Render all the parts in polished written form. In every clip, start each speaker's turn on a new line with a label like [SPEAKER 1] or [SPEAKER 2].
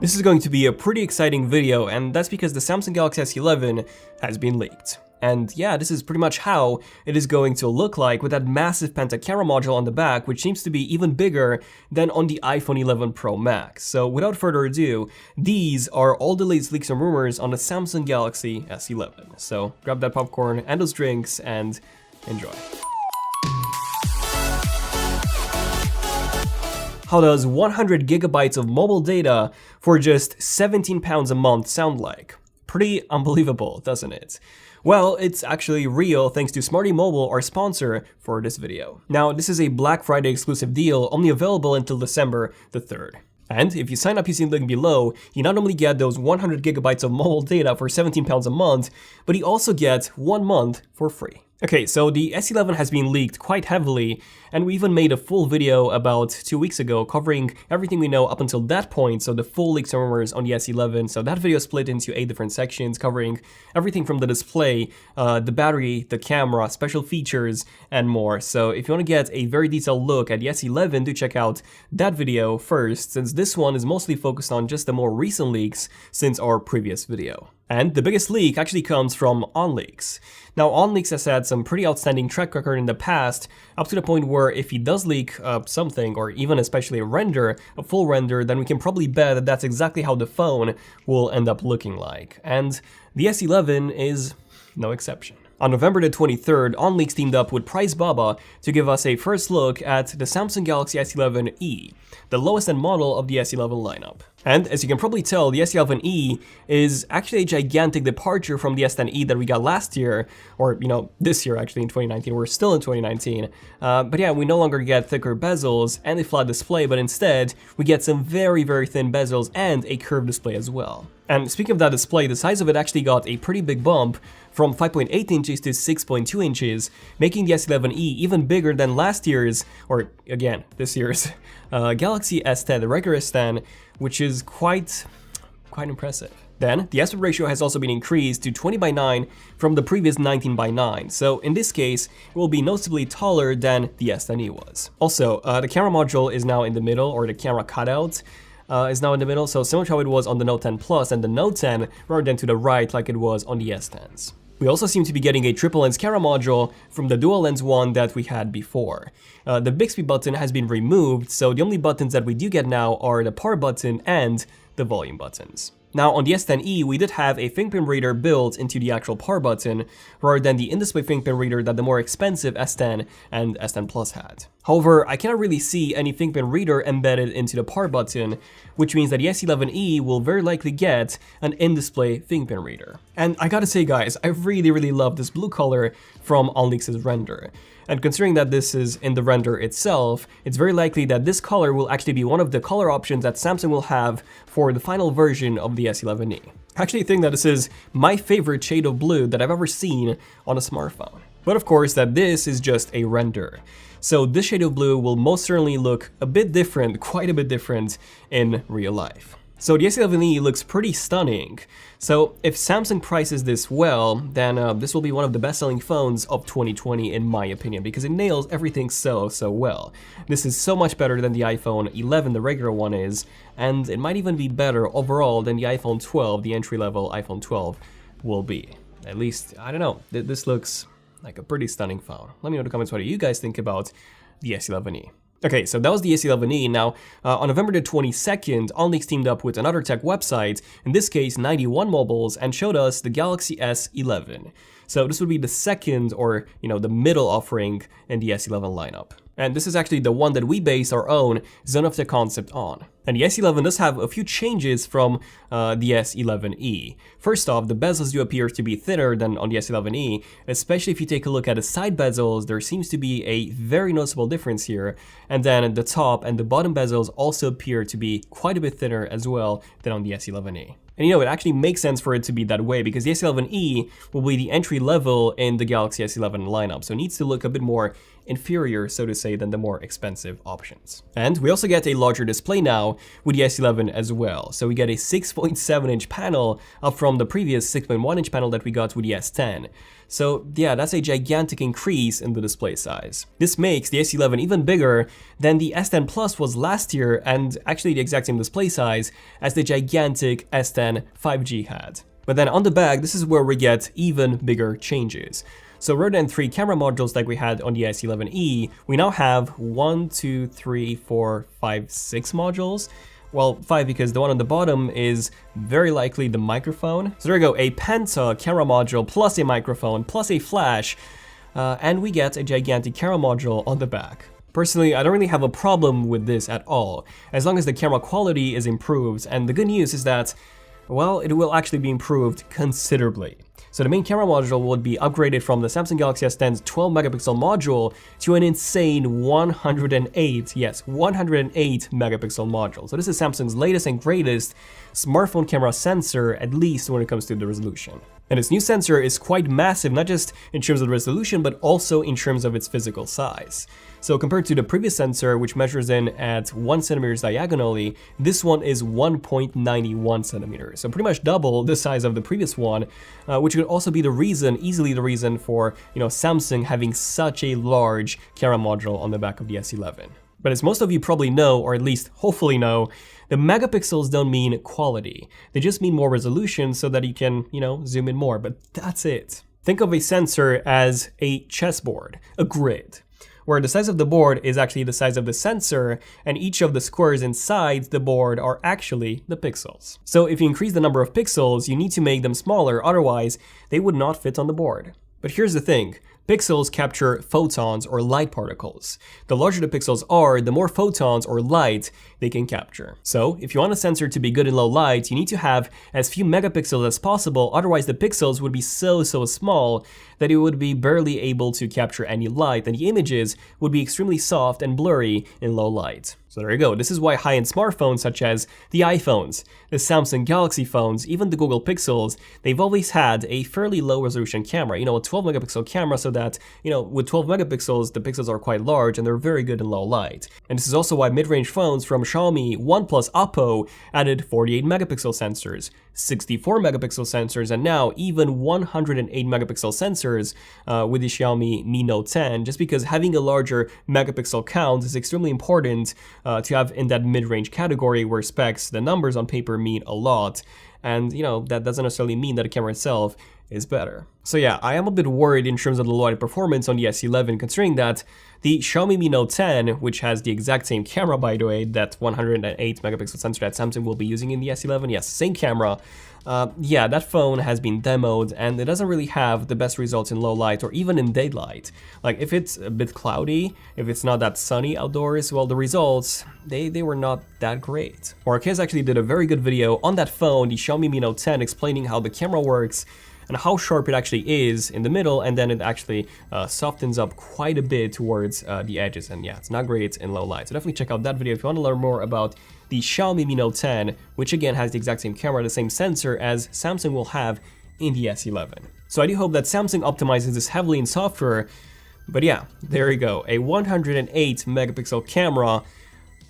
[SPEAKER 1] This is going to be a pretty exciting video, and that's because the Samsung Galaxy S11 has been leaked. And yeah, this is pretty much how it is going to look like with that massive penta camera module on the back, which seems to be even bigger than on the iPhone 11 Pro Max. So without further ado, these are all the latest leaks and rumors on the Samsung Galaxy S11. So grab that popcorn and those drinks and enjoy. How does 100 gigabytes of mobile data for just £17 a month sound like? Pretty unbelievable, doesn't it? Well, it's actually real thanks to Smarty Mobile, our sponsor for this video. Now, this is a Black Friday exclusive deal only available until December the 3rd. And if you sign up using the link below, you not only get those 100 gigabytes of mobile data for £17 a month, but you also get 1 month for free. Okay, so the S11 has been leaked quite heavily, and we even made a full video about 2 weeks ago covering everything we know up until that point, so the full leaks and rumors on the S11. So that video split into 8 different sections covering everything from the display, the battery, the camera, special features, and more. So if you want to get a very detailed look at the S11, do check out that video first, since this one is mostly focused on just the more recent leaks since our previous video. And the biggest leak actually comes from OnLeaks. Now, OnLeaks has had some pretty outstanding track record in the past, up to the point where if he does leak something, or even especially a full render, then we can probably bet that that's exactly how the phone will end up looking like. And the S11 is no exception. On November the 23rd, OnLeaks teamed up with PriceBaba to give us a first look at the Samsung Galaxy S11e, the lowest end model of the S11 lineup. And as you can probably tell, the S11e is actually a gigantic departure from the S10e that we got last year, or this year actually in 2019, we're still in 2019. But yeah, we no longer get thicker bezels and a flat display, but instead we get some very, very thin bezels and a curved display as well. And speaking of that display, the size of it actually got a pretty big bump from 5.8 inches to 6.2 inches, making the S11e even bigger than last year's, or again, this year's, Galaxy S10, the regular S10, which is quite impressive. Then, the aspect ratio has also been increased to 20:9 from the previous 19:9, so in this case, it will be noticeably taller than the S10e was. Also, the camera module is now in the middle, or the camera cutout is now in the middle, so similar to how it was on the Note 10 Plus and the Note 10, rather than to the right like it was on the S10s. We also seem to be getting a triple lens camera module from the dual lens one that we had before. The Bixby button has been removed, so the only buttons that we do get now are the power button and the volume buttons. Now, on the S10e, we did have a fingerprint reader built into the actual power button, rather than the in-display fingerprint reader that the more expensive S10 and S10 Plus had. However, I cannot really see any fingerprint reader embedded into the power button, which means that the S11e will very likely get an in-display fingerprint reader. And I gotta say guys, I really love this blue color from OnLeaks' render. And considering that this is in the render itself, it's very likely that this color will actually be one of the color options that Samsung will have for the final version of the S11e. I actually think that this is my favorite shade of blue that I've ever seen on a smartphone. But of course, that this is just a render. So this shade of blue will most certainly look a bit different, quite a bit different in real life. So the S11e looks pretty stunning. So if Samsung prices this well, then this will be one of the best-selling phones of 2020 in my opinion, because it nails everything so well. This is so much better than the iPhone 11, the regular one is, and it might even be better overall than the iPhone 12, the entry-level iPhone 12 will be. At least, I don't know, this looks like a pretty stunning phone. Let me know in the comments what you guys think about the S11e. Okay, so that was the S11e. Now, on November the 22nd, OnLeaks teamed up with another tech website, in this case 91 Mobiles, and showed us the Galaxy S11. So this would be the second, or the middle offering in the S11 lineup. And this is actually the one that we base our own Zone of the Concept on. And the S11 does have a few changes from the S11e. First off, the bezels do appear to be thinner than on the S11e, especially if you take a look at the side bezels, there seems to be a very noticeable difference here. And then the top and the bottom bezels also appear to be quite a bit thinner as well than on the S11e. And it actually makes sense for it to be that way, because the S11e will be the entry level in the Galaxy S11 lineup, so it needs to look a bit more inferior, so to say, than the more expensive options. And we also get a larger display now with the S11 as well. So we get a 6.7-inch panel up from the previous 6.1-inch panel that we got with the S10. So yeah, that's a gigantic increase in the display size. This makes the S11 even bigger than the S10 Plus was last year, and actually the exact same display size as the gigantic S10 5G had. But then on the back, this is where we get even bigger changes. So rather than 3 camera modules like we had on the S11e, we now have 1, 2, 3, 4, 5, 6 modules. Well, 5 because the one on the bottom is very likely the microphone. So there we go, a penta camera module plus a microphone plus a flash, and we get a gigantic camera module on the back. Personally, I don't really have a problem with this at all, as long as the camera quality is improved, and the good news is that, well, it will actually be improved considerably. So the main camera module would be upgraded from the Samsung Galaxy S10's 12 megapixel module to an insane 108, yes, 108 megapixel module. So this is Samsung's latest and greatest smartphone camera sensor, at least when it comes to the resolution. And its new sensor is quite massive, not just in terms of the resolution, but also in terms of its physical size. So compared to the previous sensor, which measures in at 1 centimeter diagonally, this one is 1.91 centimeters. So pretty much double the size of the previous one, which could also be the reason, easily the reason for, Samsung having such a large camera module on the back of the S11. But as most of you probably know, or at least hopefully know, the megapixels don't mean quality. They just mean more resolution so that you can, zoom in more, but that's it. Think of a sensor as a chessboard, a grid, where the size of the board is actually the size of the sensor, and each of the squares inside the board are actually the pixels. So if you increase the number of pixels, you need to make them smaller, otherwise they would not fit on the board. But here's the thing. Pixels capture photons or light particles. The larger the pixels are, the more photons or light they can capture. So if you want a sensor to be good in low light, you need to have as few megapixels as possible, otherwise the pixels would be so small that it would be barely able to capture any light, and the images would be extremely soft and blurry in low light. So there you go, this is why high-end smartphones such as the iPhones, the Samsung Galaxy phones, even the Google Pixels, they've always had a fairly low resolution camera, a 12 megapixel camera, so that, with 12 megapixels, the pixels are quite large and they're very good in low light. And this is also why mid-range phones from Xiaomi, OnePlus, Oppo added 48 megapixel sensors, 64 megapixel sensors, and now even 108 megapixel sensors with the Xiaomi Mi Note 10, just because having a larger megapixel count is extremely important to have in that mid-range category where specs, the numbers on paper mean a lot, and that doesn't necessarily mean that the camera itself is better. So yeah, I am a bit worried in terms of the low light performance on the S11, considering that the Xiaomi Mi Note 10, which has the exact same camera by the way, that 108 megapixel sensor that Samsung will be using in the S11, yes, same camera, yeah, that phone has been demoed and it doesn't really have the best results in low light or even in daylight. Like if it's a bit cloudy, if it's not that sunny outdoors, well, the results, they were not that great. Marquez actually did a very good video on that phone, the Xiaomi Mi Note 10, explaining how the camera works and how sharp it actually is in the middle, and then it actually softens up quite a bit towards the edges, and yeah, it's not great in low light. So definitely check out that video if you want to learn more about the Xiaomi Mi Note 10, which again has the exact same camera, the same sensor as Samsung will have in the S11. So I do hope that Samsung optimizes this heavily in software, but yeah, there you go, a 108 megapixel camera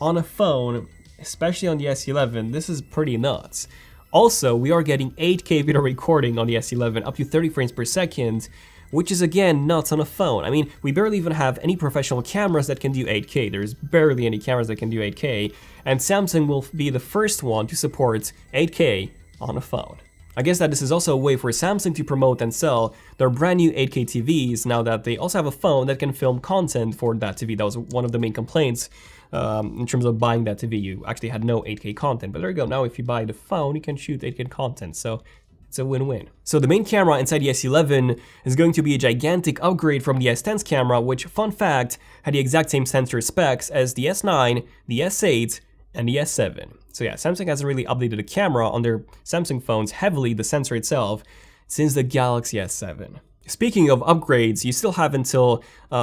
[SPEAKER 1] on a phone, especially on the S11, this is pretty nuts. Also, we are getting 8K video recording on the S11 up to 30 frames per second, which is again nuts on a phone. I mean, we barely even have any professional cameras that can do 8K. There's barely any cameras that can do 8K, and Samsung will be the first one to support 8K on a phone. I guess that this is also a way for Samsung to promote and sell their brand new 8K TVs now that they also have a phone that can film content for that TV. That was one of the main complaints in terms of buying that TV. You actually had no 8K content, but there you go. Now if you buy the phone, you can shoot 8K content, so it's a win-win. So the main camera inside the S11 is going to be a gigantic upgrade from the S10's camera, which, fun fact, had the exact same sensor specs as the S9, the S8, and the S7. So yeah, Samsung hasn't really updated the camera on their Samsung phones heavily, the sensor itself, since the Galaxy S7. Speaking of upgrades, you still have until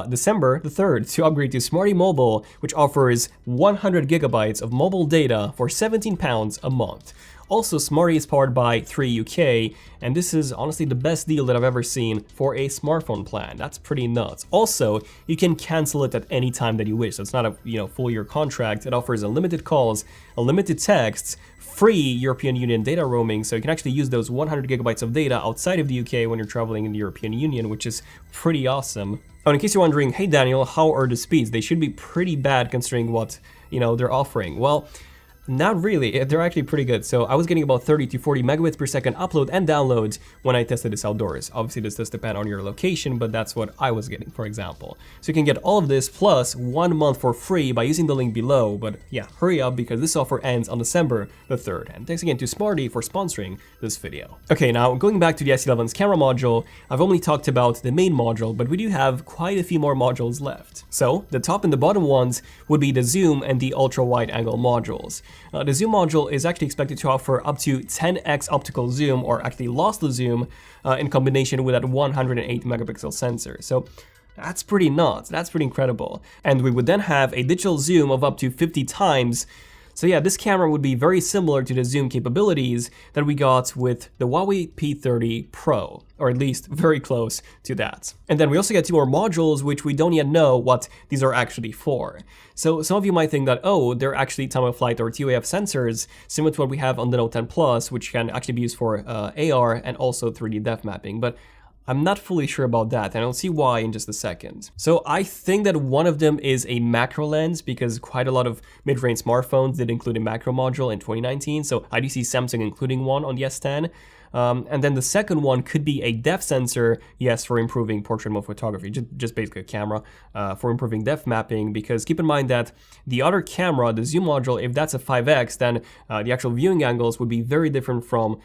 [SPEAKER 1] December the 3rd to upgrade to Smarty Mobile, which offers 100 gigabytes of mobile data for £17 a month. Also, Smarty is powered by 3UK, and this is honestly the best deal that I've ever seen for a smartphone plan. That's pretty nuts. Also, you can cancel it at any time that you wish. So it's not a full year contract. It offers unlimited calls, unlimited texts, free European Union data roaming, so you can actually use those 100 gigabytes of data outside of the UK when you're traveling in the European Union, which is pretty awesome. Oh, and in case you're wondering, hey Daniel, how are the speeds? They should be pretty bad considering what, they're offering. Well, not really, they're actually pretty good. So I was getting about 30 to 40 megabits per second upload and download when I tested this outdoors. Obviously this does depend on your location, but that's what I was getting, for example. So you can get all of this plus 1 month for free by using the link below. But yeah, hurry up because this offer ends on December the 3rd. And thanks again to Smarty for sponsoring this video. Okay, now going back to the S11's camera module, I've only talked about the main module, but we do have quite a few more modules left. So the top and the bottom ones would be the zoom and the ultra wide angle modules. The zoom module is actually expected to offer up to 10x optical zoom, or actually lossless zoom, in combination with that 108 megapixel sensor. So that's pretty nuts, that's pretty incredible. And we would then have a digital zoom of up to 50 times. So yeah, this camera would be very similar to the zoom capabilities that we got with the Huawei P30 Pro, or at least very close to that. And then we also get 2 more modules, which we don't yet know what these are actually for. So some of you might think that, oh, they're actually time-of-flight or TOF sensors, similar to what we have on the Note 10 Plus, which can actually be used for AR and also 3D depth mapping. But I'm not fully sure about that, and I'll see why in just a second. So I think that one of them is a macro lens, because quite a lot of mid-range smartphones did include a macro module in 2019, so I do see Samsung including one on the S10. And then the second one could be a depth sensor, yes, for improving portrait mode photography, just basically a camera for improving depth mapping, because keep in mind that the other camera, the zoom module, if that's a 5x, then the actual viewing angles would be very different from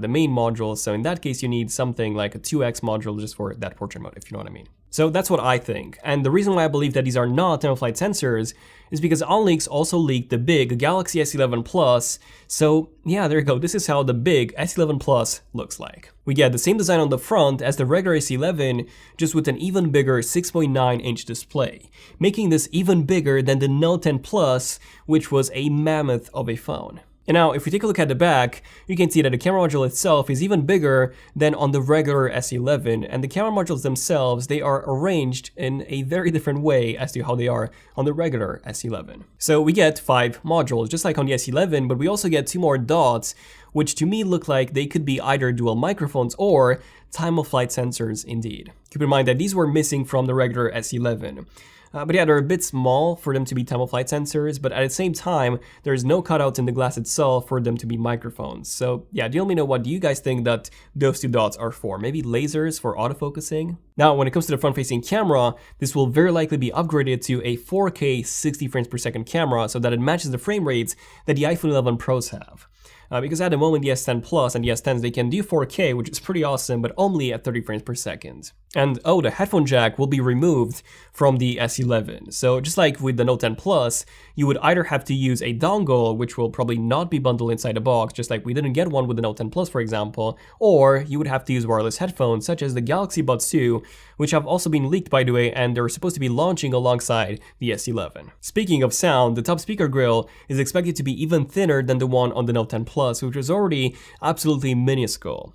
[SPEAKER 1] the main module. So in that case, you need something like a 2x module just for that portrait mode, if you know what I mean. So that's what I think. And the reason why I believe that these are not time-of-flight sensors is because OnLeaks also leaked the big Galaxy S11 Plus. So yeah, there you go. This is how the big S11 Plus looks like. We get the same design on the front as the regular S11, just with an even bigger 6.9-inch display, making this even bigger than the Note 10 Plus, which was a mammoth of a phone. And now, if we take a look at the back, you can see that the camera module itself is even bigger than on the regular S11, and the camera modules themselves, they are arranged in a very different way as to how they are on the regular S11. So we get 5 modules, just like on the S11, but we also get 2 more dots, which to me look like they could be either dual microphones or time-of-flight sensors indeed. Keep in mind that these were missing from the regular S11. But yeah, they're a bit small for them to be time-of-flight sensors, but at the same time, there's no cutouts in the glass itself for them to be microphones. So yeah, do you let me know what do you guys think that those 2 dots are for? Maybe lasers for autofocusing? Now, when it comes to the front-facing camera, this will very likely be upgraded to a 4K 60 frames per second camera so that it matches the frame rates that the iPhone 11 Pros have. Because at the moment the S10 Plus and the S10s, they can do 4K, which is pretty awesome, but only at 30 frames per second. And oh, the headphone jack will be removed from the S11. So just like with the Note 10 Plus, you would either have to use a dongle, which will probably not be bundled inside the box, just like we didn't get one with the Note 10 Plus, for example, or you would have to use wireless headphones, such as the Galaxy Buds 2, which have also been leaked, by the way, and they're supposed to be launching alongside the S11. Speaking of sound, the top speaker grill is expected to be even thinner than the one on the Note 10 Plus, which is already absolutely minuscule.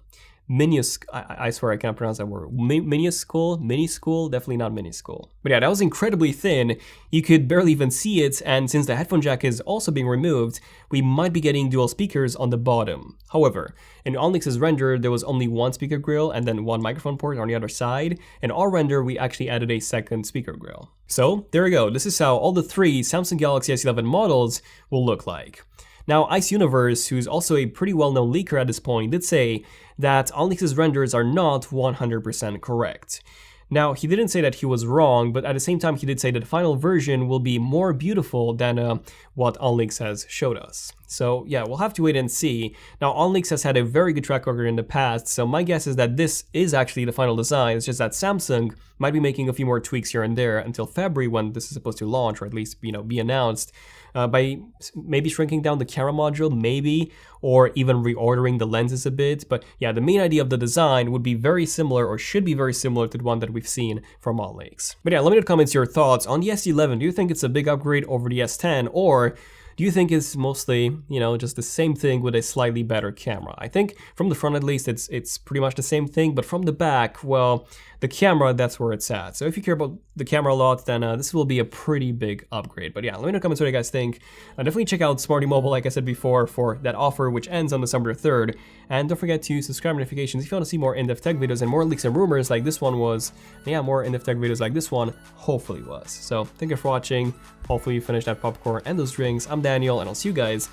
[SPEAKER 1] I swear I can't pronounce that word. Miniscule, definitely not miniscule. But yeah, that was incredibly thin. You could barely even see it, and since the headphone jack is also being removed, we might be getting dual speakers on the bottom. However, in OnLeaks' render, there was only 1 speaker grill and then 1 microphone port on the other side. In our render, we actually added a second speaker grill. So there we go. This is how all the 3 Samsung Galaxy S11 models will look like. Now, Ice Universe, who's also a pretty well-known leaker at this point, did say that OnLeaks' renders are not 100% correct. Now, he didn't say that he was wrong, but at the same time, he did say that the final version will be more beautiful than what OnLeaks has showed us. So yeah, we'll have to wait and see. Now, OnLeaks has had a very good track record in the past, so my guess is that this is actually the final design. It's just that Samsung might be making a few more tweaks here and there until February when this is supposed to launch, or at least, be announced. By maybe shrinking down the camera module, maybe, or even reordering the lenses a bit. But yeah, the main idea of the design would be very similar, or should be very similar to the one that we've seen from OnLeaks. But yeah, let me know in the comments your thoughts on the S11. Do you think it's a big upgrade over the S10, or do you think it's mostly, you know, just the same thing with a slightly better camera? I think from the front at least it's pretty much the same thing, but from the back, well, the camera, that's where it's at. So if you care about the camera a lot, then this will be a pretty big upgrade. But yeah, let me know in the comments what you guys think. Definitely check out Smarty Mobile, like I said before, for that offer which ends on December 3rd. And don't forget to subscribe, notifications if you want to see more in-depth tech videos and more leaks and rumors like this one was. And yeah, more in-depth tech videos like this one hopefully was. So thank you for watching. Hopefully you finished that popcorn and those drinks. I'm Daniel, and I'll see you guys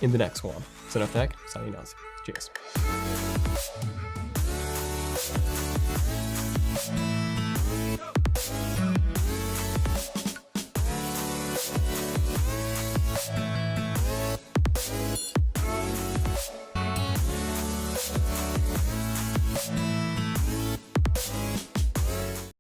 [SPEAKER 1] in the next one. So enough tech, signing out. Cheers.